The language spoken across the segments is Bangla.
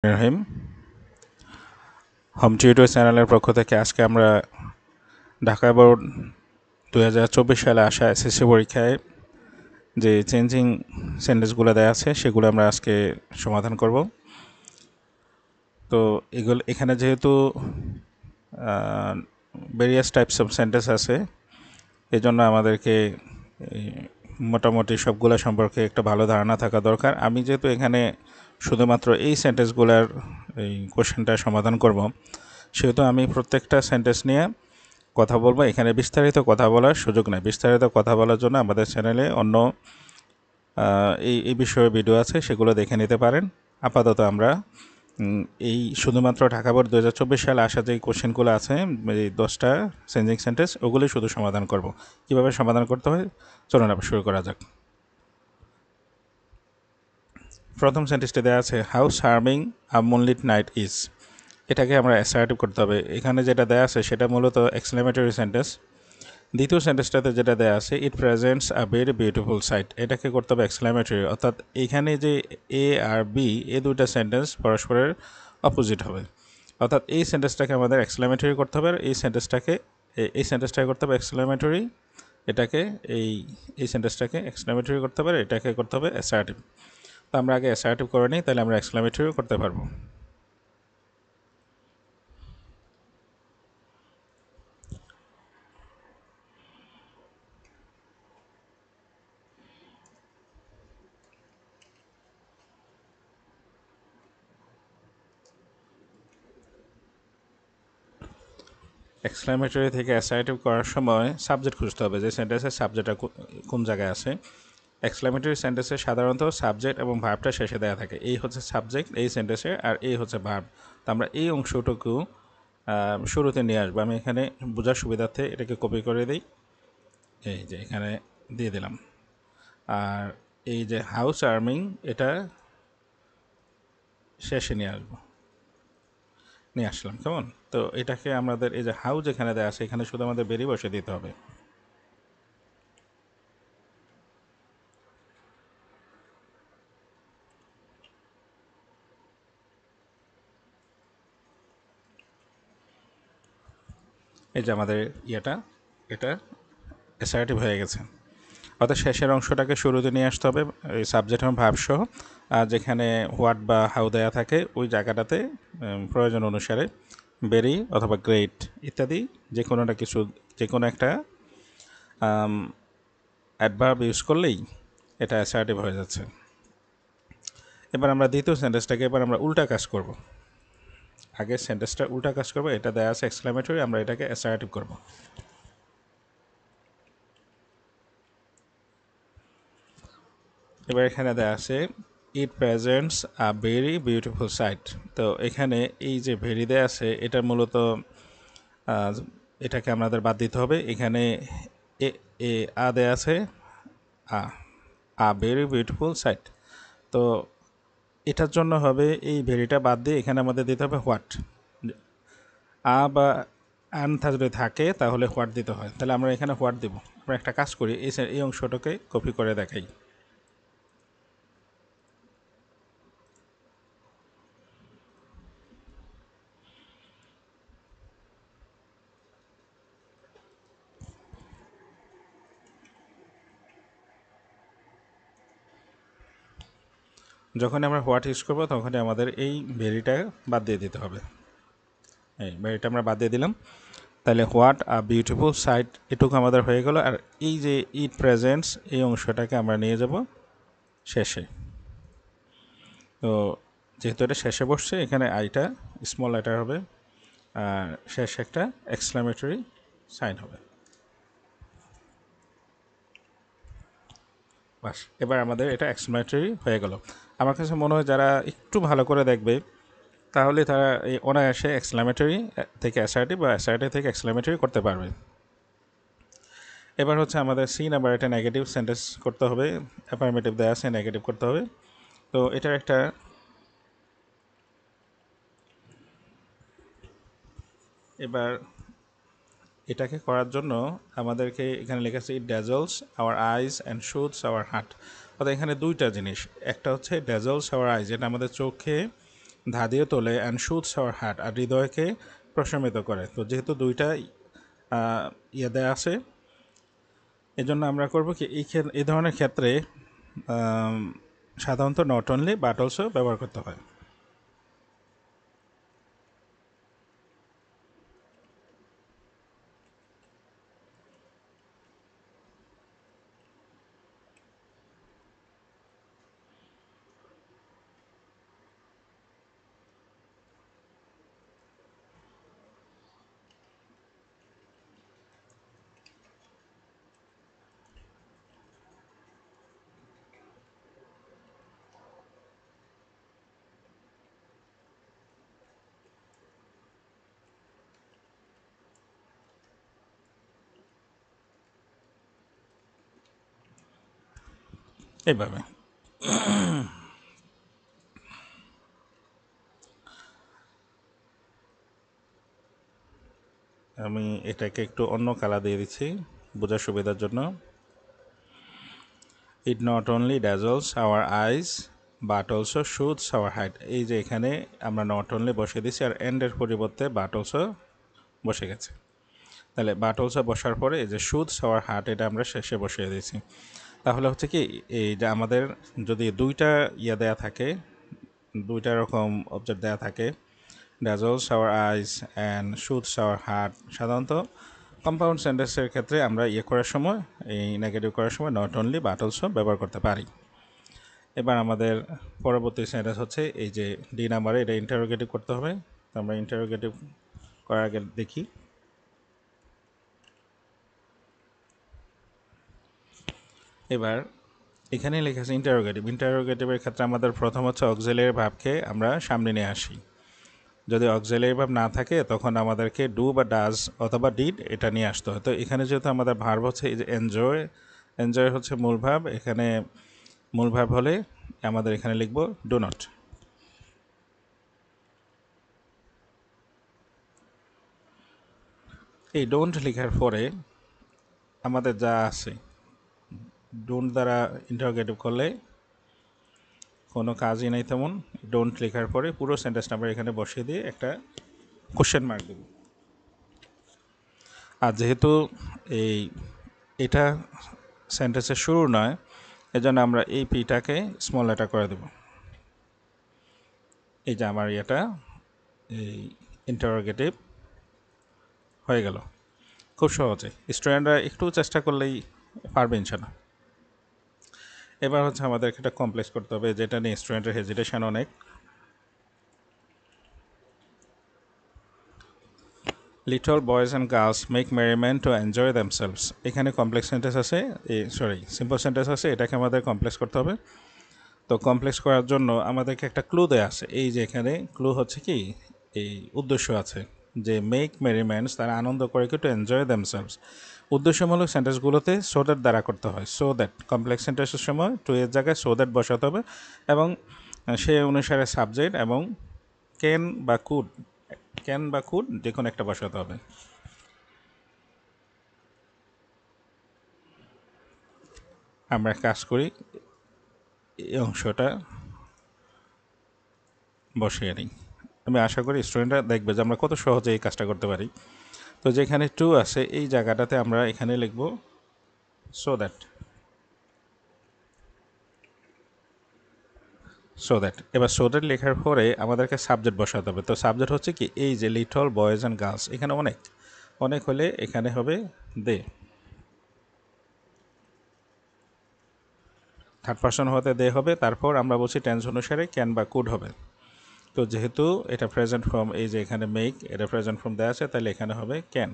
রহিম হোম টিউটর চ্যানেলের পক্ষ থেকে আজকে আমরা ঢাকা বোর্ড 2024 সালে আসা এসএসসি পরীক্ষায় যে চেঞ্জিং সেন্টেন্সগুলো দেওয়া আছে সেগুলো আমরা আজকে সমাধান করব। তো এখানে যেহেতু ভেরিয়াস টাইপস অফ সেন্টেন্স আছে, এই জন্য আমাদেরকে মোটামুটি সবগুলো সম্পর্কে একটা ভালো ধারণা থাকা দরকার। আমি যেহেতু এখানে শুধুমাত্র এই সেন্টেন্সগুলোর এই কোশ্চেনটা সমাধান করব, সেহেতু আমি প্রত্যেকটা সেন্টেন্স নিয়ে কথা বলবো। এখানে বিস্তারিত কথা বলার সুযোগ নেই। বিস্তারিত কথা বলার জন্য আমাদের চ্যানেলে অন্য এই বিষয়ে ভিডিও আছে, সেগুলো দেখে নিতে পারেন। আপাতত আমরা এই শুধুমাত্র ঢাকা বোর্ড 2024 সালে আসা যে কোশ্চেনগুলো আছে, এই 10টা চেঞ্জিং সেন্টেন্স, ওগুলি শুধু সমাধান করব। কিভাবে সমাধান করতে হয় চলুন আবার শুরু করা যাক। প্রথম সেন্টেন্সটি দেওয়া আছে, how charming a moonlit night is. এটাকে আমরা অ্যাসার্টিভ করতে হবে। এখানে যেটা দেওয়া আছে সেটা মূলত এক্সক্লেমেটরি সেন্টেন্স। দ্বিতীয় সেন্টেন্সটাতে যেটা দেওয়া আছে, it presents a very beautiful sight, এটাকে করতে হবে এক্সক্লেমেটরি। অর্থাৎ এখানে যে এ আর বি, এই দুইটা সেন্টেন্স পরস্পরের অপোজিট হবে। অর্থাৎ এই সেন্টেন্সটাকে আমাদের এক্সক্লেমেটরি করতে হবে, এই সেন্টেন্সটাকে করতে হবে এক্সক্লেমেটরি, এটাকে এই সেন্টেন্সটাকে এক্সক্লেমেটরি করতে হবে, এটাকে করতে হবে অ্যাসার্টিভ। তো আমরা আগে অ্যাসার্টিভ করে নিই, তাহলে আমরা এক্সক্লেমেটরিও করতে পারবো। এক্সক্লেমেটরি থেকে অ্যাসার্টিভ করার সময় সাবজেক্ট খুঁজতে হবে, যে সেন্টেন্সের সাবজেক্টটা কোন জায়গায় আছে। এক্সক্লেমেটরি সেন্টেন্সে সাধারণত সাবজেক্ট এবং ভার্বটা শেষে দেওয়া থাকে। এই হচ্ছে সাবজেক্ট এই সেন্টেন্সে, আর এই হচ্ছে ভার্ব। তো আমরা এই অংশটুকু শুরুতে নিয়ে আসবো। আমি এখানে বোঝার সুবিধার্থে এটাকে কপি করে দিই, এই যে এখানে দিয়ে দিলাম। আর এই যে হাউ চার্মিং, এটা শেষে নিয়ে আসলাম কেমন। তো এটাকে আমাদের এই যে হাউ যেখানে দেওয়া আছে, এখানে শুধু আমাদের বেরি বসে দিতে হবে। এই যে আমাদের এটা অ্যাসার্টিভ হয়ে গেছে। অর্থাৎ শেষের অংশটাকে শুরুতে নিয়ে আসতে হবে, এই সাবজেক্ট এবং ভার্ব সহ। আর যেখানে হোয়াট বা হাউ দেয়া থাকে ওই জায়গাটাতে প্রয়োজন অনুসারে ভেরি অথবা গ্রেট ইত্যাদি যে কোনো একটা অ্যাডভার্ব ইউজ করলেই এটা অ্যাসার্টিভ হয়ে যাচ্ছে। এবার আমরা দ্বিতীয় সেন্টেন্সটাকে উল্টা কাজ করব। আগে সেন্টেন্সটা উল্টা কাজ করব, এটা দেয়া আছে এক্সক্লেমেটরি, আমরা এটাকে অ্যাসার্টিভ করব। এবার এখানে দেওয়া আছে, it presents a very beautiful sight. তো এখানে এই যে ভেরি দেওয়া আছে, এটা মূলত এটাকে আমাদের বাদ দিতে হবে। এখানে এ এ আ দেওয়া আছে, আ আ ভেরি বিউটিফুল সাইট। তো এটার জন্য হবে এই ভেরিটা বাদ দিয়ে এখানে আমাদের দিতে হবে হোয়াট। আ বা আন যদি থাকে তাহলে হোয়াট দিতে হয়, তাহলে আমরা এখানে হোয়াট দেব। আমরা একটা কাজ করি, এই অংশটাকে কপি করে দেখাই। যখন আমরা হোয়াট ইউজ করবো তখনই আমাদের এই ভেরিটা বাদ দিয়ে দিতে হবে। এই ভেরিটা আমরা বাদ দিয়ে দিলাম, তাহলে হোয়াট আ বিউটিফুল সাইট এটুকু আমাদের হয়ে গেল। আর এই যে ইট প্রেজেন্টস, এই অংশটাকে আমরা নিয়ে যাব শেষে। তো যেহেতু এটা শেষে বসছে, এখানে আইটা স্মল লেটার হবে, আর শেষে একটা এক্সক্লেমেটরি সাইন হবে। বাস, এবার আমাদের এটা এক্সক্লেমেটরি হয়ে গেল। আমার কাছে মনে হয় যারা একটু ভালো করে দেখবে, তাহলে তারা এই অনায়াসে এক্সক্লেমেটরি থেকে অ্যাসার্টিভ বা অ্যাসার্টিভ থেকে এক্সক্লেমেটরি করতে পারবে। এবার হচ্ছে আমাদের সি নাম্বার, একটা নেগেটিভ সেন্টেন্স করতে হবে। অ্যাফার্মেটিভ দেওয়া আছে, নেগেটিভ করতে হবে। তো এটার একটা এবার এটাকে করার জন্য আমাদেরকে এখানে লেখা আছে, it dazzles our eyes and shoots our heart. অর্থাৎ এখানে দুইটা জিনিস, একটা হচ্ছে ড্যাজলস আওয়ার আইজ, এটা আমাদের চোখে ধা দিয়ে তোলে অ্যান্ড শুটস আওয়ার হার্ট, আর হৃদয়কে প্রশমিত করে। তো যেহেতু দুইটা ইয়ে দেয়া আছে, এজন্য আমরা করব কি এই ধরনের ক্ষেত্রে সাধারণত নট অনলি বাট অলসো ব্যবহার করতে হয়। এইভাবে আমি এটাকে একটু অন্য কালার দিয়ে দিচ্ছি বোঝার সুবিধার জন্য। It not only dazzles our eyes but also shoots our heart. এই যে এখানে আমরা নট অনলি বসে দিচ্ছি আর এন্ডের পরিবর্তে বাট অলসো বসে গেছে। তাহলে বাট অলসো বসার পরে এই যে শুটস আওয়ার হার্ট এটা আমরা শেষে বসিয়ে দিয়েছি। তাহলে হচ্ছে কি, এই যে আমাদের যদি দুইটা ইয়ে দেয়া থাকে, দুইটা রকম অবজেক্ট দেয়া থাকে, dazzles our eyes and shoots our heart, সাধারণত কম্পাউন্ড সেন্টেন্সের ক্ষেত্রে আমরা ইয়ে করার সময়, এই নেগেটিভ করার সময় নট অনলি বাট অলসো ব্যবহার করতে পারি। এবার আমাদের পরবর্তী সেন্টেন্স হচ্ছে এই যে ডি নাম্বারে, এটা ইন্টারোগেটিভ করতে হবে। তো আমরা ইন্টারোগেটিভ করার আগে দেখি। এবার এখানে লেখা আছে ইন্টারোগেটিভ। ইন্টারোগেটিভের ক্ষেত্রে আমাদের প্রথম হচ্ছে অক্সিলারি ভার্বকে আমরা সামনে নিয়ে আসি। যদি অক্সিলারি ভার্ব না থাকে তখন আমাদেরকে ডু বা ডাজ অথবা ডিড এটা নিয়ে আসতে হয়। তো এখানে যেহেতু আমাদের ভার্ব হচ্ছে এই যে এনজয়, এনজয় হচ্ছে মূল ভার্ব, এখানে মূল ভার্ব হলে আমাদের এখানে লিখব ডু নট। এই ডোন্ট লেখার পরে আমাদের যা আছে, ডোন্ট দ্বারা ইন্টারোগেটিভ করলে কোনো কাজই নেই তেমন। ডোন্ট লেখার পরে পুরো সেন্টেন্সটা আমরা এখানে বসিয়ে দিয়ে একটা কোশ্চেন মার্ক দেব। আর যেহেতু এটা সেন্টেন্সের শুরু নয়, এজন্য আমরা এই পিটাকে স্মল লেটার করে দেব। এই যে আমার এটা এই ইন্টারোগেটিভ হয়ে গেল খুব সহজে। স্টুডেন্টরা একটু চেষ্টা করলেই পারবে ইনশাল্লাহ। এবার হচ্ছে আমাদেরকে এটা কমপ্লেক্স করতে হবে, যেটা নিয়ে স্টুডেন্টের হেজিটেশন অনেক। Little boys and girls make merriment to enjoy themselves. এখানে কমপ্লেক্স সেন্টেন্স আছে, সিম্পল সেন্টেন্স আছে, এটাকে আমাদের কমপ্লেক্স করতে হবে। তো কমপ্লেক্স করার জন্য আমাদেরকে একটা ক্লু দেয়া আছে। এই যে এখানে ক্লু হচ্ছে কি, এই উদ্দেশ্য আছে যে মেক মেরিমেন্টস, তারা আনন্দ করে কি টু এনজয় দেমসেলভস। উদ্দেশ্যমূলক সেন্টেন্সগুলোতে সো দ্যাট দ্বারা করতে হয়। সো দ্যাট কমপ্লেক্স সেন্টেন্সের সময় টু এর জায়গায় সো দ্যাট বসাতে হবে এবং সে অনুসারে সাবজেক্ট এবং ক্যান বা কুড যে কোনো একটা বসাতে হবে। আমরা কাজ করি, এই অংশটা বসিয়ে নিই। আমি আশা করি স্টুডেন্টরা দেখবে যে আমরা কত সহজে এই কাজটা করতে পারি। তো যেখানে টু আছে এই জায়গাটাতে আমরা এখানে লিখব সো দ্যাট। সো দ্যাট, এবার সো দ্যাট লেখার পরে আমাদেরকে সাবজেক্ট বসাতে হবে। তো সাবজেক্ট হচ্ছে কি, এই যে লিটল বয়েজ অ্যান্ড গার্লস, এখানে অনেক অনেক হলে এখানে হবে দে। থার্ড পার্সন হতে দে হবে, তারপর আমরা বলছি টেন্স অনুসারে ক্যান বা কুড হবে। তো যেহেতু এটা প্রেজেন্ট ফর্ম, এই যে এখানে মেক এটা প্রেজেন্ট ফর্ম দেওয়া আছে, তাহলে এখানে হবে ক্যান।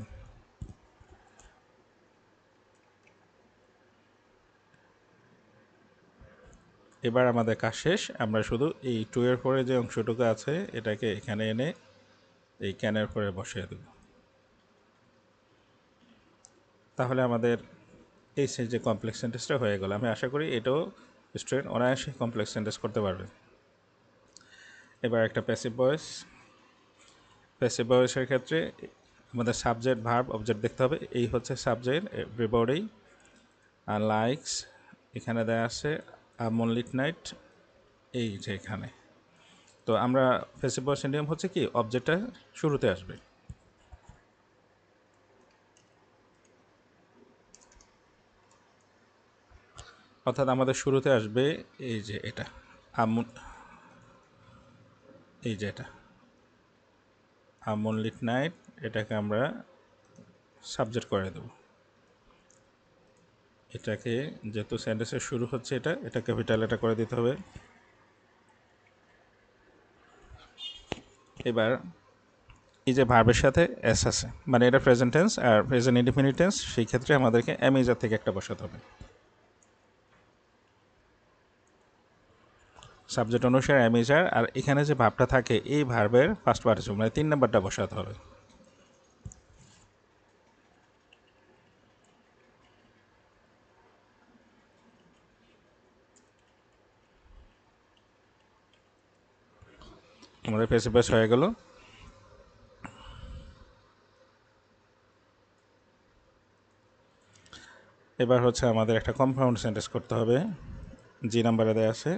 এবার আমাদের কাজ শেষ। আমরা শুধু এই টু এর পরে যে অংশটুকু আছে এটাকে এখানে এনে এই ক্যানের পরে বসিয়ে দেব। তাহলে আমাদের এই যে কমপ্লেক্স সেন্টেন্সটা হয়ে গেল। আমি আশা করি এটাও স্টুডেন্ট অনায়াসে কমপ্লেক্স সেন্টেন্স করতে পারবে। এবার একটা প্যাসিভ ভয়েস। প্যাসিভ ভয়েসের ক্ষেত্রে আমাদের সাবজেক্ট ভার্ব অবজেক্ট দেখতে হবে। এই হচ্ছে সাবজেক্ট এভরিবডি, আর লাইকস এখানে দেওয়া আছে, আর মুনলিট নাইট এই যে এখানে। তো আমরা প্যাসিভ ভয়েস ইডিয়ম হচ্ছে কি অবজেক্টটা শুরুতে আসবে। অর্থাৎ আমাদের শুরুতে আসবে এই যে এটা আমুন, এই যে এটা আমুনলিট নাইট, এটাকে আমরা সাবজেক্ট করে দেব। এটাকে যেহেতু সেন্টেন্সের শুরু হচ্ছে এটা ক্যাপিটাল এটা করে দিতে হবে। এবার এই যে ভার্বের সাথে এস আছে, মানে এটা প্রেজেন্ট টেন্স আর প্রেজেন্ট ইনডিফিনিট টেন্স, সেই ক্ষেত্রে আমাদেরকে অ্যামিজার থেকে একটা বসাতে হবে। সাবজেক্ট অনুসারে অ্যামিজার, আর এখানে যে ভার্বটা থাকে এই ভার্বের ফার্স্ট পার্টিসিপল মানে 3 নাম্বারটা বসাতে হবে। আমাদের প্যাসিভ ভয়েস হয়ে গেল। এবার হচ্ছে আমাদের একটা কম্পাউন্ড সেন্টেন্স করতে হবে, জি নাম্বারে দেওয়া আছে।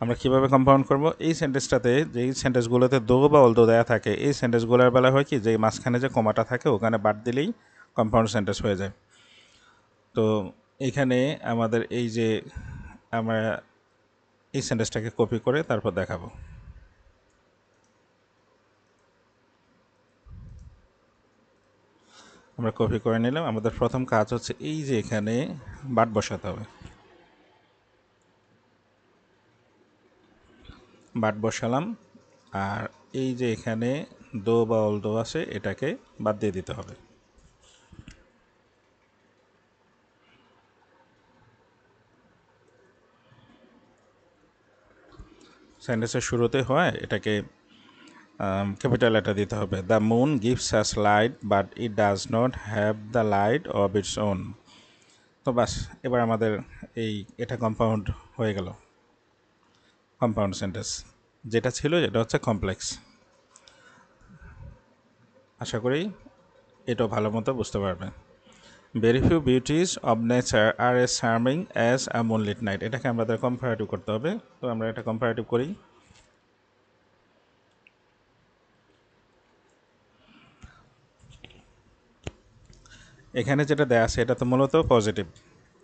আমরা কিভাবে কম্পাউন্ড করব, এই সেন্টেন্সটাতে যেই সেন্টেন্সগুলোতে দো বা অলদো দেওয়া থাকে এই সেন্টেন্সগুলোর বেলা হয় কি যে মাঝখানে যে কমাটা থাকে ওখানে বাদ দিলেই কম্পাউন্ড সেন্টেন্স হয়ে যায়। তো এখানে আমাদের এই যে আমরা এই সেন্টেন্সটাকে কপি করে তারপর দেখাবো। আমরা কপি করে নিলাম। আমাদের প্রথম কাজ হচ্ছে এই যে এখানে বাট বসাতে হবে। বাট বসালাম, আর এই যে এখানে দো বা অলদো আছে এটাকে বাদ দিয়ে দিতে হবে। সেন্টেন্সের শুরুতে হয় এটাকে ক্যাপিটাল লেটার দিতে হবে। The moon gives us light but it does not have the light of its own. তো বাস, এবার আমাদের এটা কম্পাউন্ড হয়ে গেল। কম্পাউন্ড সেন্টেন্স যেটা ছিল এটা হচ্ছে কমপ্লেক্স। আশা করি এটাও ভালো মতো বুঝতে পারবেন। Very few beauties of nature are as charming as a moonlit night, এটাকে আমাদের কম্পারেটিভ করতে হবে। তো আমরা এটা কম্পারেটিভ করি। এখানে যেটা দেওয়া আছে এটা তো মূলত পজিটিভ।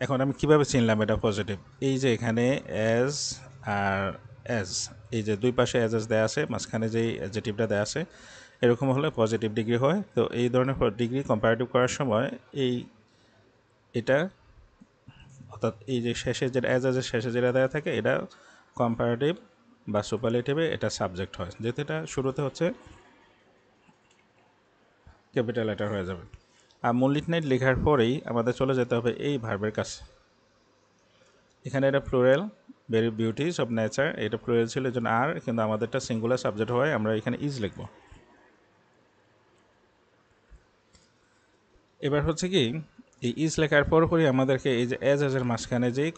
এখন আমি কিভাবে চিনলাম এটা পজিটিভ? এই যে এখানে অ্যাজ আর অ্যাজ, এই যে দুই পাশে অ্যাজ দেওয়া আছে, মাঝখানে যেই অ্যাডজেটিভটা দেওয়া আছে এরকম হলে পজিটিভ ডিগ্রি হয়। তো এই ধরনের ডিগ্রি কম্পারেটিভ করার সময় এটা অর্থাৎ এই যে শেষে যেটা অ্যাজের শেষে যেটা দেওয়া থাকে এটা কম্পারেটিভ বা সুপারলেটিভে এটা সাবজেক্ট হয়, যেহেতু এটা শুরুতে হচ্ছে ক্যাপিটাল লেটার হয়ে যাবে। আর মুনলিট নাইট লেখার পরেই আমাদের চলে যেতে হবে এই ভার্বের কাছে। এখানে এটা plural, very beauties of nature, এটা প্লুরাল ছিল এই জন্য আর, কিন্তু আমাদেরটা সিঙ্গুলার সাবজেক্ট হয়, আমরা এখানে ইজ লিখব। এবার হচ্ছে কি এই ইজ লেখার পরপরই আমাদেরকে এই যে এজের মাঝখানে যেই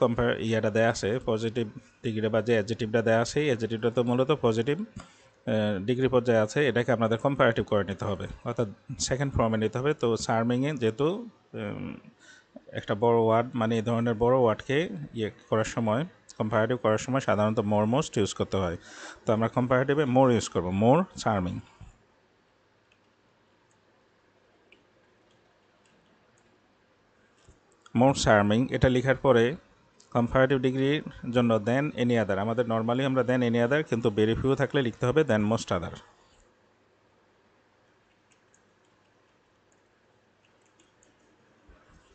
ইয়াটা দেওয়া আছে পজিটিভ ডিগ্রি বা যে অ্যাডজেটিভটা দেওয়া আছে এই অ্যাডজেটিভটা তো মূলত পজিটিভ ডিগ্রি পর্যায়ে আছে, এটাকে আমাদের কম্পারেটিভ করে নিতে হবে, অর্থাৎ সেকেন্ড ফর্মে নিতে হবে। তো চার্মিংয়ে যেহেতু একটা বড় ওয়ার্ড, মানে এই ধরনের বড় ওয়ার্ডকে ইয়ে করার সময় কম্পারেটিভ করার সময় সাধারণত মোর মোস্ট ইউজ করতে হয়। তো আমরা কম্পারেটিভে মোর ইউজ করব, মোর চার্মিং। মোর চার্মিং এটা লেখার পরে কম্পারেটিভ ডিগ্রির জন্য দেন এনি আদার, আমাদের নর্মালি আমরা দেন এনি আদার, কিন্তু ভেরি ফিউ থাকলে লিখতে হবে দেন মোস্ট আদার।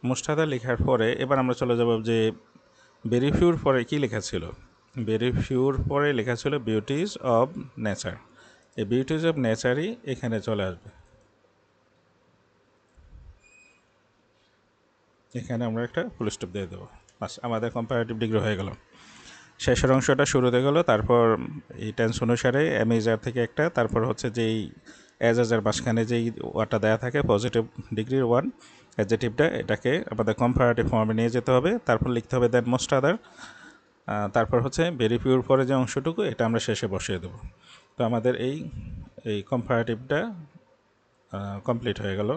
মোস্ট আদার লেখার পরে এবার আমরা চলে যাব যে ভেরি ফিউর পরে কী লেখা ছিল। ভেরি ফিউর পরে লেখা ছিল বিউটিজ অব নেচার, এই বিউটিজ অব নেচারই এখানে চলে আসবে। এখানে আমরা একটা ফুল স্টপ দিয়ে দেবো, বাস আমাদের কম্পারেটিভ ডিগ্রি হয়ে গেল। শেষের অংশটা শুরুতে গেল, তারপর এই টেন্স অনুসারে অ্যামিজার থেকে একটা, তারপর হচ্ছে যেই অ্যাজার মাঝখানে যেই ওয়ার্ডটা দেওয়া থাকে পজিটিভ ডিগ্রির ওয়ান অ্যাডজেটিভটা, এটাকে আমাদের কম্পারেটিভ ফর্মে নিয়ে যেতে হবে, তারপর লিখতে হবে দেন মোস্ট আদার, তারপর হচ্ছে ভেরি ফিউর পরে যে অংশটুকু এটা আমরা শেষে বসিয়ে দেবো। তো আমাদের এই এই কম্পারেটিভটা কমপ্লিট হয়ে গেল।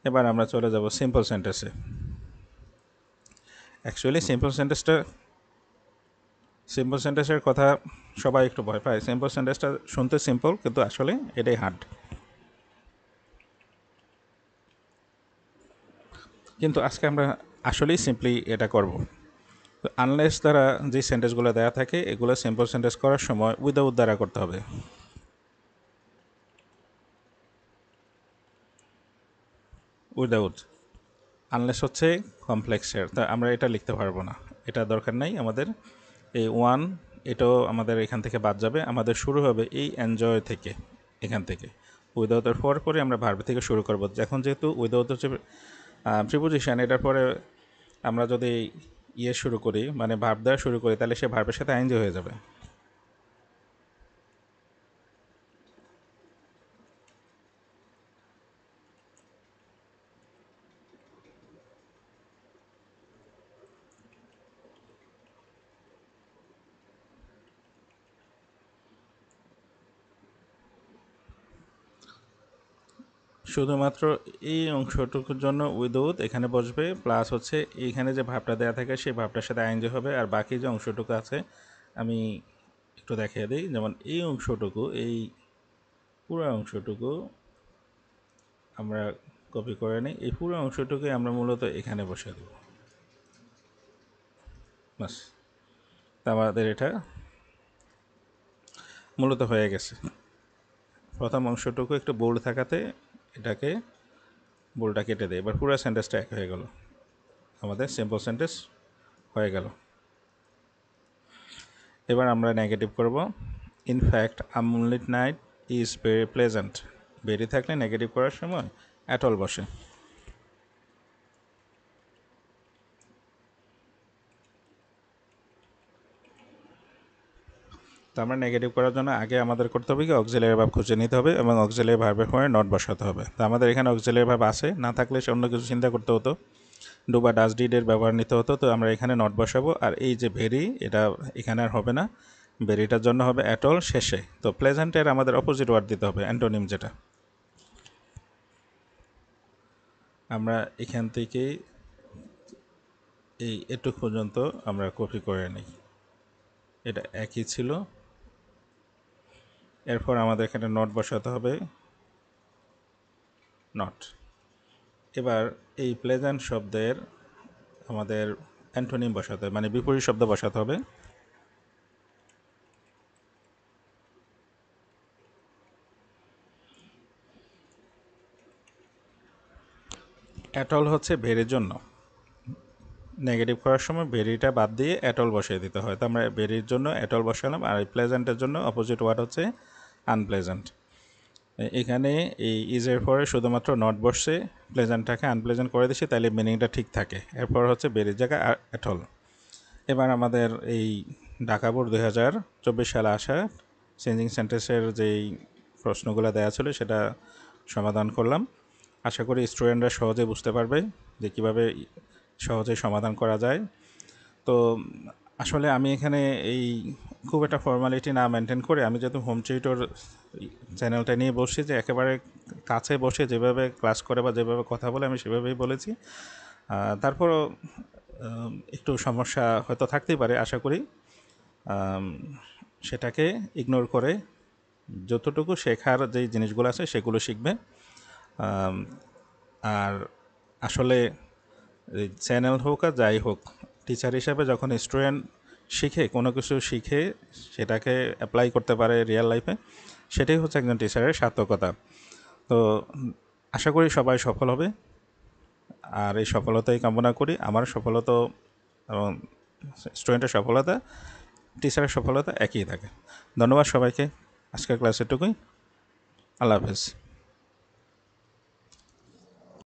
এবার আমরা চলে যাব সিম্পল সেন্টেন্সে। অ্যাকচুয়ালি সিম্পল সেন্টেন্সের কথা সবাই একটু ভয় পায়। সিম্পল সেন্টেন্সটা শুনতে সিম্পল, কিন্তু আসলে এটাই হার্ড। কিন্তু আজকে আমরা আসলেই সিম্পলি এটা করব। আনলেস দ্বারা যে সেন্টেন্সগুলো দেওয়া থাকে এগুলো সিম্পল সেন্টেন্স করার সময় উইদাউট দ্বারা করতে হবে। উইদাউট, আনলেস হচ্ছে কমপ্লেক্সের, তা আমরা এটা লিখতে পারবো না, এটা দরকার নাই আমাদের। এই ওয়ান এটাও আমাদের এখান থেকে বাদ যাবে। আমাদের শুরু হবে এই এনজয় থেকে, এখান থেকে উইদাউটের পরে আমরা ভার্ব থেকে শুরু করব। এখন যেহেতু উইদাউট হচ্ছে প্রিপোজিশন, এটার পরে আমরা যদি শুরু করি, মানে ভার্ব দেওয়া শুরু করি, তাহলে সে ভার্বের সাথে আইনজি হয়ে যাবে। শুধুমাত্র এই অংশটুকুর জন্য উইদাউট এখানে বসবে, প্লাস হচ্ছে এইখানে যে ভাবটা দেওয়া থাকে সেই ভাবটার সাথে আইনজি হবে। আর বাকি যে অংশটুকু আছে আমি একটু দেখিয়ে দিই। যেমন এই অংশটুকু, এই পুরো অংশটুকু আমরা কপি করে নিই, এই পুরো অংশটুকুই আমরা মূলত এখানে বসিয়ে দেব। বাস, আমাদের এটা মূলত হয়ে গেছে। প্রথম অংশটুকু একটু বোল্ড থাকাতে এটাকে বোল্ডটা কেটে দেয়। এবার পুরো সেন্টেন্সটা এক হয়ে গেল, আমাদের সিম্পল সেন্টেন্স হয়ে গেল। এবার আমরা নেগেটিভ করব। In fact a moonlit night is very pleasant. Very থাকলে নেগেটিভ করার সময় অ্যাট অল বসে। তো আমরা নেগেটিভ করার জন্য আগে আমাদের করতে হবে কি, অক্সিলারি ভার্ব খুঁজে নিতে হবে এবং অক্সিলারি ভার্বের পরে নট বসাতে হবে। তো আমাদের এখানে অক্সিলারি ভার্ব আছে, না থাকলে সে অন্য কিছু চিন্তা করতে হতো, ডু বা ডাজ ডিডের ব্যবহার নিতে হতো। তো আমরা এখানে নট বসাবো। আর এই যে ভেরি, এটা এখানে আর হবে না, ভেরিটার জন্য হবে অ্যাট অল শেষে। তো প্লেজেন্টের আমাদের অপোজিট ওয়ার্ড দিতে হবে, অ্যান্টোনিম যেটা। আমরা এখান থেকে এই এটুক পর্যন্ত আমরা কপি করে নিই, এটা একই ছিল। এরপর আমাদের এখানে নট বসাতে হবে, নট। এবার এই প্লেজেন্ট শব্দের আমাদের অ্যান্টোনিম বসাতে হবে, মানে বিপরীত শব্দ বসাতে হবে। অ্যাটল হচ্ছে ভেরির জন্য, নেগেটিভ করার সময় ভেরিটা বাদ দিয়ে অ্যাটল বসিয়ে দিতে হয়। তো আমরা ভেরির জন্য অ্যাটল বসালাম, আর এই প্লেজেন্টের জন্য অপোজিট ওয়ার্ড হচ্ছে আনপ্লেজেন্ট। এখানে এই ইজের পরে শুধুমাত্র নট বসছে, প্লেজেন্টটাকে আনপ্লেজেন্ট করে দিচ্ছি, তাহলে মিনিংটা ঠিক থাকে। এরপর হচ্ছে ভেরির জায়গায় অ্যাটল। এবার আমাদের এই ঢাকা বোর্ড 2024 সালে আসা চেঞ্জিং সেন্টেন্সের যেই প্রশ্নগুলো দেওয়া ছিল সেটা সমাধান করলাম। আশা করি স্টুডেন্টরা সহজে বুঝতে পারবে যে কীভাবে সহজে সমাধান করা যায়। তো আসলে আমি এখানে এই খুব একটা ফর্মালিটি না মেনটেন করে, আমি যেহেতু হোম টিউটর চ্যানেলটা নিয়ে বসছি, যে একেবারে কাছে বসে যেভাবে ক্লাস করে বা যেভাবে কথা বলে আমি সেভাবেই বলেছি। তারপরও একটু সমস্যা হয়তো থাকতেই পারে, আশা করি সেটাকে ইগনোর করে যতটুকু শেখার যেই জিনিসগুলো আছে সেগুলো শিখবে। আর আসলে চ্যানেল হোক আর যাই হোক, টিচার হিসাবে যখন স্টুডেন্ট শিখে, কোনো কিছু শিখে সেটাকে অ্যাপ্লাই করতে পারে রিয়েল লাইফে, সেটাই হচ্ছে একজন টিচারের সার্থকতা। তো আশা করি সবাই সফল হবে, আর এই সফলতাই কামনা করি। আমার সফলতা এবং স্টুডেন্টের সফলতা, টিচারের সফলতা একই থাকে। ধন্যবাদ সবাইকে। আজকের ক্লাস এটুকুই। আল্লাহ হাফেজ।